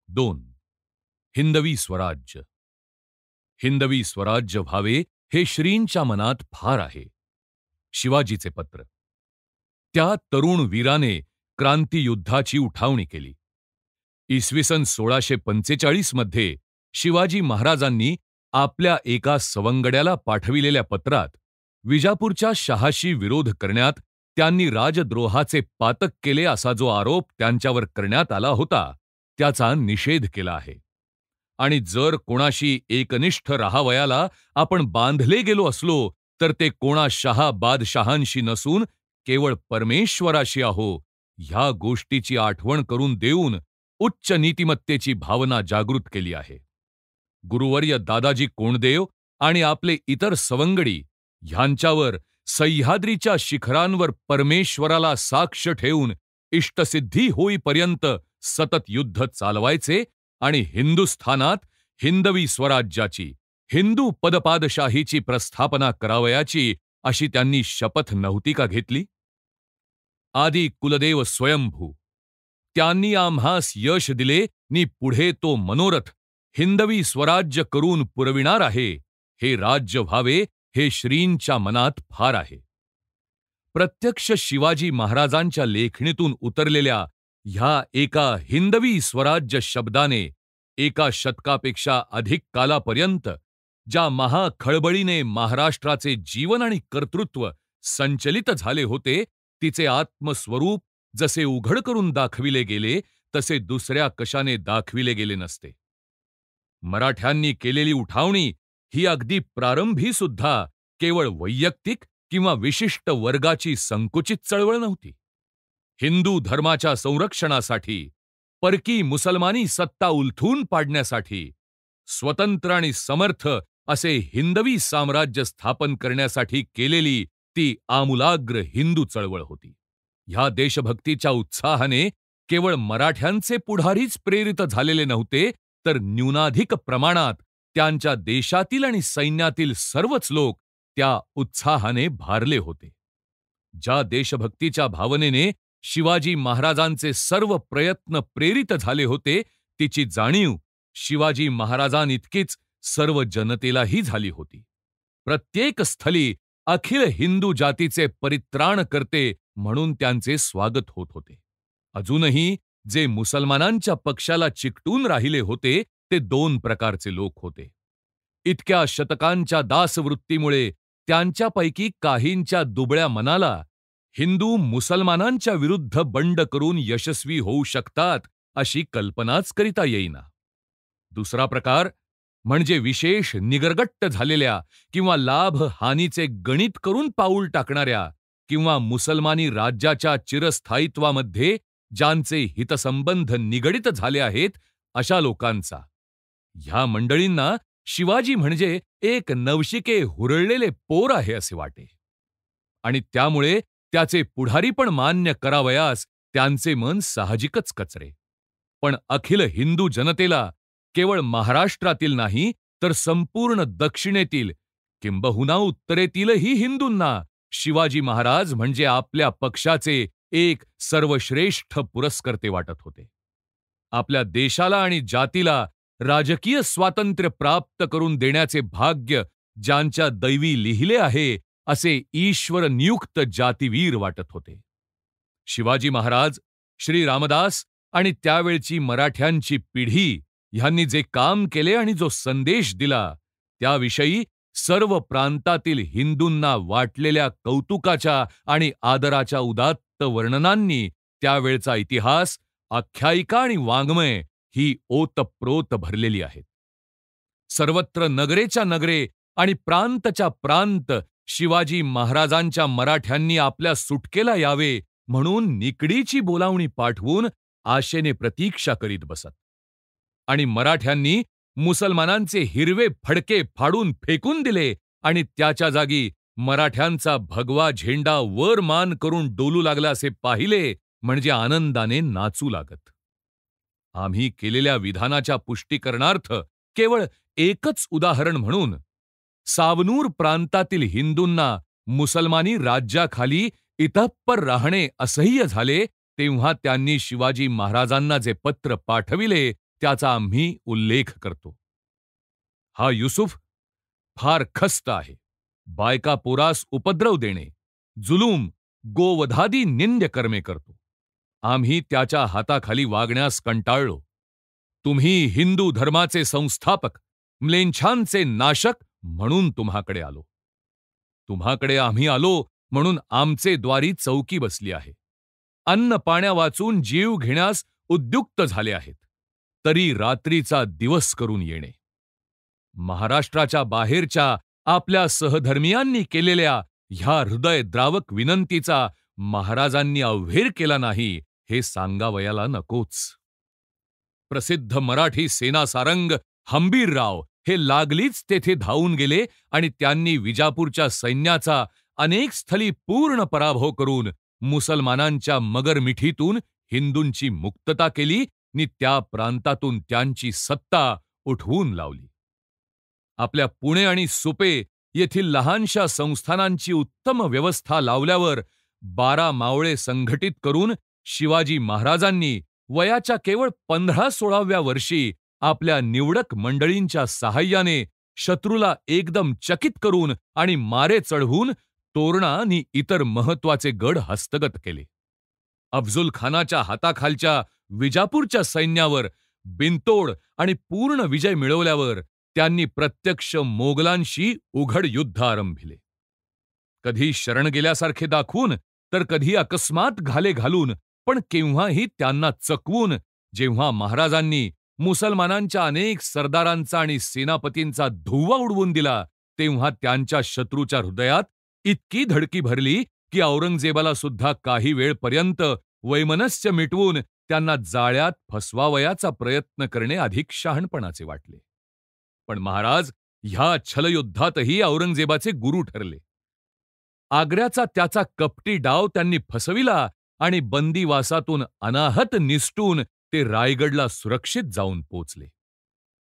2. हिंदवी स्वराज्य. हिंदवी स्वराज्य व्हावे हे श्रींच्या मनात फार आहे. शिवाजीचे पत्र. त्या तरुण वीराने क्रांतियुद्धाची उठावणी केली. इसवी सन 1645 मध्ये शिवाजी महाराजांनी आपल्या एका सवंगड्याला पाठविलेल्या पत्रात विजापूरच्या शहाशी विरोध करण्यात त्यांनी राजद्रोहाचे पातक केले असा जो आरोप त्यांच्यावर करण्यात आला होता, त्याचा निषेध केला आहे. आणि जर कोणाशी एकनिष्ठ राहावयाला आपण बांधले गेलो असलो, तर ते कोणा शहा बादशहांशी नसून केवळ परमेश्वराशी आहो, ह्या गोष्टीची आठवण करून देऊन उच्च नीतिमत्तेची भावना जागृत केली आहे. गुरुवर्य दादाजी कोंडदेव आणि आपले इतर सवंगडी ह्यांच्यावर सह्याद्रीच्या शिखरांवर परमेश्वराला साक्ष ठेवून इष्टसिद्धी होईपर्यंत सतत युद्ध चालवायचे आणि हिंदुस्थानात हिंदवी स्वराज्याची, हिंदू पदपादशाहीची प्रस्थापना करावयाची अशी त्यांनी शपथ नव्हती का घेतली? आदी कुलदेव स्वयंभू त्यांनी आम्हास यश दिले नि पुढे तो मनोरथ हिंदवी स्वराज्य करून पुरविणार आहे. हे राज्य व्हावे हे श्रींच्या मनात फार आहे. प्रत्यक्ष शिवाजी महाराजांच्या लेखणीतून उतरलेल्या ह्या एका हिंदवी स्वराज्य शब्दाने एका शतकापेक्षा अधिक कालापर्यंत ज्या महाखळबळीने महाराष्ट्राचे जीवन आणि कर्तृत्व संचलित झाले होते, तिचे आत्मस्वरूप जसे उघड करून दाखविले गेले तसे दुसऱ्या कशाने दाखविले गेले नसते. मराठ्यांनी केलेली उठावणी ही अगदी प्रारंभी सुद्धा केवळ वैयक्तिक किंवा विशिष्ट वर्गाची संकुचित चळवळ नव्हती. हिंदू धर्माच्या संरक्षणासाठी, परकी मुसलमानी सत्ता उलथून पाडण्यासाठी, स्वतंत्र आणि समर्थ असे हिंदवी साम्राज्य स्थापन करण्यासाठी केलेली ती आमूलाग्र हिंदू चळवळ होती. ह्या देशभक्तीच्या उत्साहाने केवळ मराठ्यांचे पुढारीच प्रेरित झालेले नव्हते, तर न्यूनाधिक प्रमाणात त्यांच्या देशातील आणि सैन्यातील सर्वच लोक त्या उत्साहाने भारले होते. ज्या देशभक्तीच्या भावनेने शिवाजी महाराजांचे सर्व प्रयत्न प्रेरित झाले होते, तिची जाणीव शिवाजी महाराजांइतकीच सर्व जनतेलाही झाली होती. प्रत्येक स्थली अखिल हिंदू जातीचे परित्राण करते म्हणून त्यांचे स्वागत होत होते. अजूनही जे मुसलमानांच्या पक्षाला चिकटून राहिले होते, ते 2 प्रकारचे लोक होते. इतक्या शतकांच्या दासवृत्तीमुळे त्यांच्यापैकी काहींच्या दुबळ्या मनाला हिंदू मुसलमानांच्या विरुद्ध बंड करून यशस्वी होऊ शकतात अशी कल्पनाच करिता येईना. दुसरा प्रकार म्हणजे विशेष निगरगट्ट झालेल्या किंवा लाभ हानीचे गणित करून पाऊल टाकणाऱ्या किंवा मुसलमानी राज्याच्या चिरस्थायित्वामध्ये ज्यांचे हितसंबंध निगडित झाले आहेत, अशा लोकांचा. ह्या मंडळींना शिवाजी म्हणजे एक नवशिके हुरळलेले पोर आहे असे वाटे आणि त्यामुळे त्याचे पुढारीपण मान्य करावयास त्यांचे मन साहजिकच कचरे. पण अखिल हिंदू जनतेला, केवळ महाराष्ट्रातील नाही तर संपूर्ण दक्षिणेतील किंबहुना उत्तरेतीलही हिंदूंना शिवाजी महाराज म्हणजे आपल्या पक्षाचे एक सर्वश्रेष्ठ पुरस्कर्ते वाटत होते. आपल्या देशाला आणि जातीला राजकीय स्वातंत्र्य प्राप्त करून देण्याचे भाग्य ज्यांच्या दैवी लिहिले आहे, असे ईश्वर नियुक्त जातीवीर वाटत होते. शिवाजी महाराज, श्री रामदास आणि त्यावेळची मराठ्यांची पिढी ह्यांनी जे काम केले आणि जो संदेश दिला, त्याविषयी सर्व प्रांतातील हिंदूंना वाटलेल्या कौतुकाच्या आणि आदराच्या उदात्त वर्णनांनी त्यावेळचा इतिहास, आख्यायिका आणि वाङ्मय ही ओतप्रोत भरलेली आहेत. सर्वत्र नगरेच्या नगरे आणि प्रांतच्या प्रांत शिवाजी महाराजांच्या मराठ्यांनी आपल्या सुटकेला यावे म्हणून निकडीची बोलावणी पाठवून आशेने प्रतीक्षा करीत बसत. आणि मराठ्यांनी मुसलमानांचे हिरवे फडके फाडून फेकून दिले आणि त्याच्या जागी मराठ्यांचा भगवा झेंडा वर मान करून डोलू लागला असे पाहिले म्हणजे आनंदाने नाचू लागत. आम्ही केलेल्या विधानाच्या पुष्टीकरणार्थ केवळ एकच उदाहरण म्हणून, सावनूर प्रांतातील हिंदूंना मुसलमानी राज्याखाली इतप्पर राहणे असह्य झाले, तेव्हा त्यांनी शिवाजी महाराजांना जे पत्र पाठविले त्याचा आम्ही उल्लेख करतो. हा युसूफ फार खस्त आहे. बायका पोरास उपद्रव देणे, जुलूम, गोवधादी निंद्य कर्मे करतो. आम्ही त्याच्या हाताखाली वागण्यास कंटाळलो. तुम्ही हिंदू धर्माचे संस्थापक, म्लेच्छांचे नाशक म्हणून तुम्हाकडे आलो. तुम्हाकडे आम्ही आलो म्हणून आमचे द्वारी चौकी बसली आहे. अन्न पाण्या वाचून जीव घेण्यास उद्युक्त झाले आहेत. तरी रात्रीचा दिवस करून येणे. महाराष्ट्राच्या बाहेरच्या आपल्या सहधर्मियांनी केलेल्या ह्या हृदयद्रावक विनंतीचा महाराजांनी अव्हेर केला नाही हे सांगावयाला नकोच. प्रसिद्ध मराठी सेनासारंग हंबीरराव हे लागलीच तेथे धावून गेले आणि त्यांनी विजापूरच्या सैन्याचा अनेक स्थली पूर्ण पराभव करून मुसलमानांच्या मगरमिठीतून हिंदूंची मुक्तता केली नि त्या प्रांतातून त्यांची सत्ता उठवून लावली. आपल्या पुणे आणि सुपे येथील लहानशा संस्थानांची उत्तम व्यवस्था लावल्यावर 12 मावळे संघटित करून शिवाजी महाराजांनी वयाच्या केवळ 15-16व्या वर्षी आपल्या निवडक मंडळींच्या साहाय्याने शत्रूला एकदम चकित करून आणि मारे चढवून तोरणा आणि इतर महत्वाचे गड हस्तगत केले. अफझुल खानाच्या हाताखालच्या विजापूरच्या सैन्यावर बिनतोड आणि पूर्ण विजय मिळवल्यावर त्यांनी प्रत्यक्ष मोगलांशी उघड युद्ध आरंभिले. कधी शरण गेल्यासारखे दाखवून तर कधी अकस्मात घाले घालून, पण केव्हाही त्यांना चकवून जेव्हा महाराजांनी मुसलमानांच्या अनेक सरदारांचा आणि सेनापतींचा धुव्वा उडवून दिला, तेव्हा त्यांच्या शत्रूच्या हृदयात इतकी धडकी भरली की औरंगजेबाला सुद्धा काही वेळपर्यंत वैमनस्य मिटवून त्यांना जाळ्यात फसवावयाचा प्रयत्न करणे अधिक शहाणपणाचे वाटले. पण महाराज ह्या छलयुद्धातही औरंगजेबाचे गुरु ठरले. आग्र्याचा त्याचा कपटी डाव त्यांनी फसविला आणि बंदिवासातून अनाहत निसटून ते रायगडला सुरक्षित जाऊन पोचले.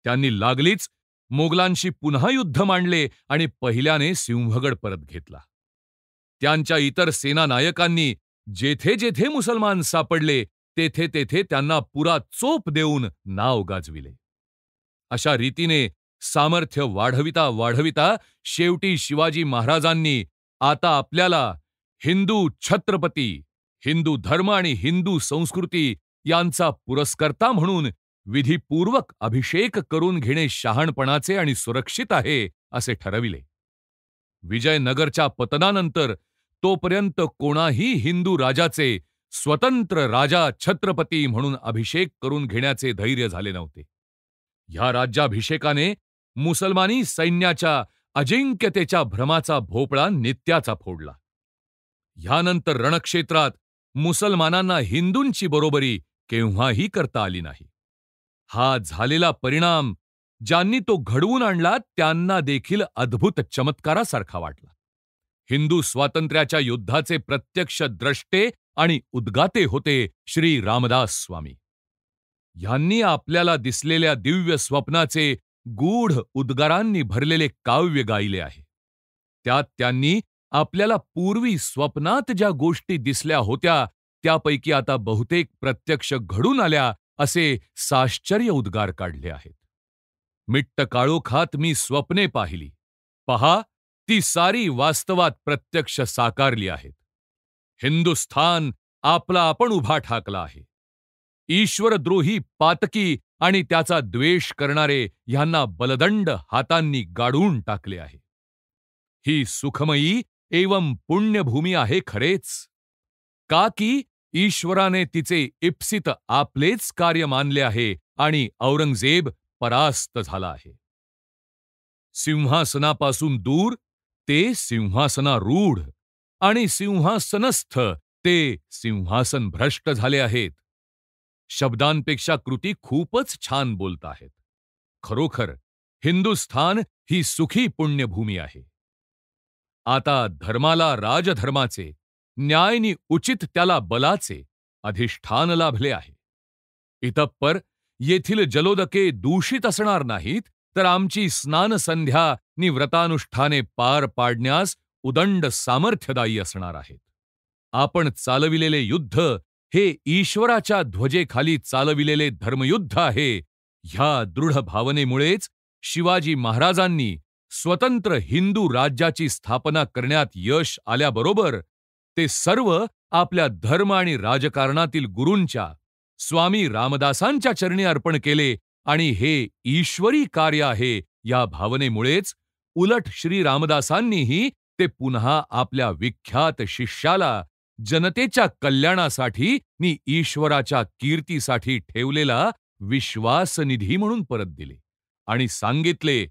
त्यांनी लागलीच मोगलांशी पुन्हा युद्ध मांडले आणि पहिल्याने सिंहगड परत घेतला. त्यांच्या इतर सेनानायकांनी जेथे जेथे मुसलमान सापडले तेथे तेथे त्यांना पुरा चोप देऊन नाव गाजविले. अशा रीतीने सामर्थ्य वाढविता वाढविता शेवटी शिवाजी महाराजांनी आता आपल्याला हिंदू छत्रपती, हिंदू धर्म आणि हिंदू संस्कृती यांचा पुरस्कर्ता म्हणून विधिपूर्वक अभिषेक करून घेणे शहाणपणाचे आणि सुरक्षित आहे असे ठरविले. विजयनगरच्या पतनानंतर तोपर्यंत कोणाही हिंदू राजाचे स्वतंत्र राजा छत्रपती म्हणून अभिषेक करून घेण्याचे धैर्य झाले नव्हते. ह्या राज्याभिषेकाने मुसलमानी सैन्याच्या अजिंक्यतेच्या भ्रमाचा भोपळा नित्याचा फोडला. ह्यानंतर रणक्षेत्रात मुसलमानांना हिंदूंची बरोबरी केव्हाही करता आली नाही. हा झालेला परिणाम ज्यांनी तो घडवून आणला त्यांना देखील अद्भुत चमत्कारासारखा वाटला. हिंदू स्वातंत्र्याच्या युद्धाचे प्रत्यक्ष द्रष्टे आणि उद्गाते होते श्री रामदास स्वामी. ह्यांनी आपल्याला दिसलेल्या दिव्य स्वप्नाचे गूढ उद्गारांनी भरलेले काव्य गायले आहे. त्यात त्यांनी आपल्याला पूर्वी स्वप्नात ज्या गोष्टी दिसल्या होत्या त्यापैकी आता बहुतेक प्रत्यक्ष घडून आल्या असे साश्चर्य उद्गार काढले आहेत. मिट्ट काळोखात मी स्वप्ने पाहिली, पहा ती सारी वास्तवात प्रत्यक्ष साकारली आहेत. हिंदुस्थान आपला आपण उभा ठाकला आहे. ईश्वरद्रोही पातकी आणि त्याचा द्वेष करणारे ह्यांना बलदंड हातांनी गाडून टाकले आहे. ही सुखमयी एवं पुण्यभूमी आहे खरेच, का की ईश्वराने तिचे इप्सित आपलेच कार्य मानले आहे आणि औरंगजेब परास्त झाला आहे. सिंहासनापासून दूर ते सिंहासनारूढ आणि सिंहासनस्थ ते सिंहासन भ्रष्ट झाले आहेत. शब्दांपेक्षा कृती खूपच छान बोलत आहेत. खरोखर हिंदुस्थान ही सुखी पुण्यभूमी आहे. आता धर्माला राजधर्माचे, न्यायनी उचित त्याला बलाचे अधिष्ठान लाभले आहे. इतप्पर येथील जलोदके दूषित असणार नाहीत, तर आमची स्नानसंध्या नि व्रतानुष्ठाने पार पाडण्यास उदंड सामर्थ्यदायी असणार आहेत. आपण चालविलेले युद्ध हे ईश्वराच्या ध्वजेखाली चालविलेले धर्मयुद्ध आहे ह्या दृढ भावनेमुळेच शिवाजी महाराजांनी स्वतंत्र हिंदू राज्याची स्थापना करण्यात यश आल्याबरोबर ते सर्व आपल्या धर्म आणि राजकारणातील गुरूंच्या, स्वामी रामदासांच्या चरणी अर्पण केले आणि हे ईश्वरी कार्य आहे या भावनेमुळेच उलट श्री रामदासांनीही ते पुन्हा आपल्या विख्यात शिष्याला जनतेच्या कल्याणासाठी नि ईश्वराच्या कीर्तीसाठी ठेवलेला विश्वासनिधी म्हणून परत दिले आणि सांगितले,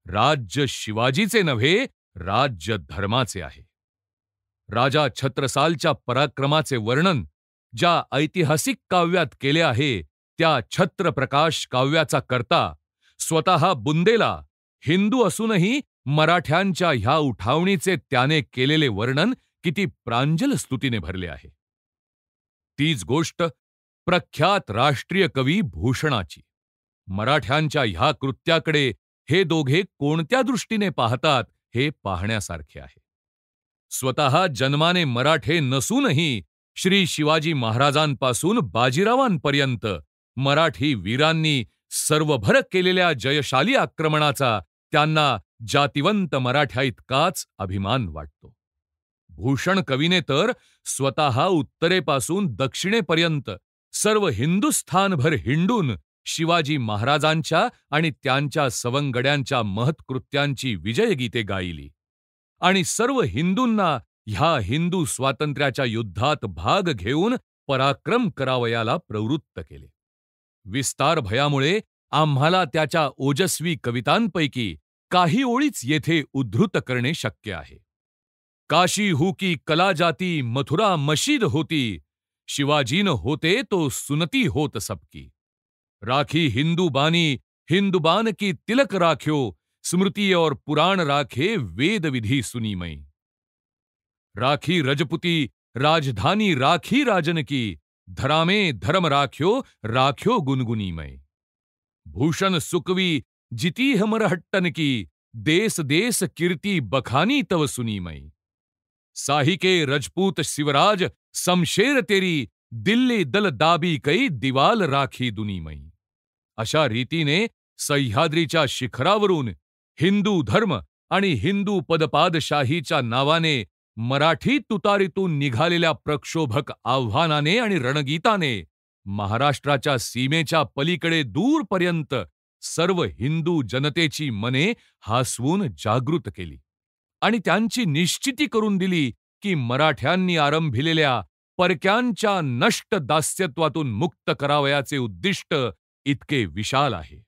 राज्य शिवाजीचे नव्हे, राज्य धर्माचे आहे. राजा छत्रसालच्या पराक्रमाचे वर्णन ज्या ऐतिहासिक काव्यात केले आहे, त्या छत्रप्रकाश काव्याचा कर्ता स्वतः बुंदेला हिंदू असूनही मराठ्यांच्या ह्या उठावणीचे त्याने केलेले वर्णन किती प्रांजल स्तुतीने भरले आहे. तीच गोष्ट प्रख्यात राष्ट्रीय कवी भूषणाची. मराठ्यांच्या ह्या कृत्याकडे हे दोघे कोणत्या दृष्टीने पाहतात हे पाहण्यासारखे आहे. स्वतः जन्माने मराठे नसूनही श्री शिवाजी महाराजांपासून बाजीरावांपर्यंत मराठी वीरांनी सर्वभर केलेल्या जयशाली आक्रमणाचा त्यांना जातिवंत मराठ्याइतकाच अभिमान वाटतो. भूषण कवीने तर स्वतः उत्तरेपासून दक्षिणेपर्यंत सर्व हिंदुस्थानभर हिंडून शिवाजी महाराजांच्या आणि त्यांच्या सवंगड्यांच्या महत्कृत्यांची विजयगीते गायली आणि सर्व हिंदूंना ह्या हिंदू स्वातंत्र्याच्या युद्धात भाग घेऊन पराक्रम करावयाला प्रवृत्त केले. विस्तार भयामुळे आम्हाला त्याच्या ओजस्वी कवितांपैकी काही ओळीच येथे उद्धृत करणे शक्य आहे. काशी हू की कला जाती मथुरा मशीद होती, शिवाजीन होते तो सुनती होत सबकी. राखी हिंदू बानी हिंदुबान की तिलक राख्यो, स्मृति और पुराण राखे वेद विधि सुनी मई. राखी रजपुती राजधानी राखी राजन की, धरा में धर्म राख्यो राख्यो गुनगुनी मई. भूषण सुकवी जितीह मरहट्टन की, देश देश कीर्ति बखानी तव सुनी मई. साहिके रजपूत शिवराज शमशेर तेरी, दिल्ली दल दाबी कई दिवाल राखी दुनी मई. अशा रीतीने सह्याद्रीच्या शिखरावरून हिंदू धर्म आणि हिंदू पदपादशाहीच्या नावाने मराठी तुतारीतून निघालेल्या प्रक्षोभक आव्हानाने आणि रणगीताने महाराष्ट्राच्या सीमेच्या पलीकडे दूरपर्यंत सर्व हिंदू जनतेची मने हासवून जागृत केली आणि त्यांची निश्चिती करून दिली की मराठ्यांनी आरंभिलेल्या परक्यांच्या नष्ट दास्यत्वातून मुक्त करावयाचे उद्दिष्ट इतके विशाल आहे.